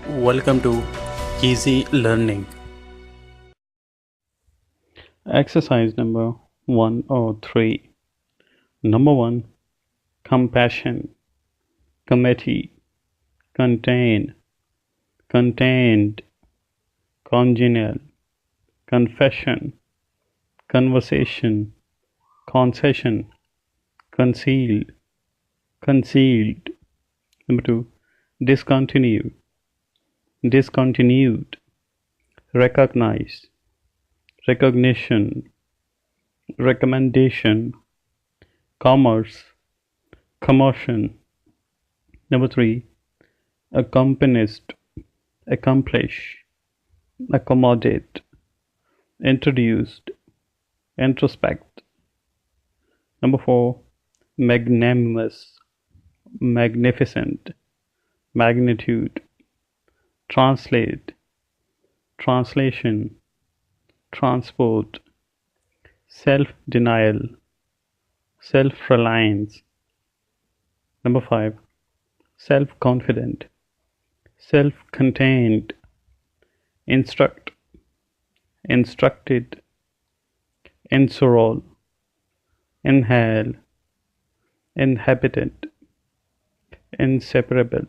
Welcome to Easy Learning. Exercise number 103. Number 1. Compassion, committee, contain, contained, congenial, confession, conversation, concession, conceal, concealed. Number 2. Discontinue, discontinued, recognize, recognition, recommendation, commerce, commotion. Number 3. Accompanist, accomplish, accommodate, introduced, introspect. Number 4. Magnanimous, magnificent, magnitude, translate, translation, transport, self-denial, self-reliance. Number 5. Self-confident, self-contained, instruct, instructed, insurol, inhale, inhabitant, inseparable,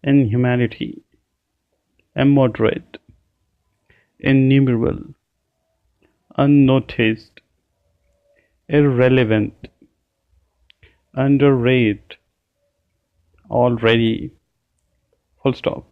inhumanity, immoderate, innumerable, unnoticed, irrelevant, underrate, already, full stop.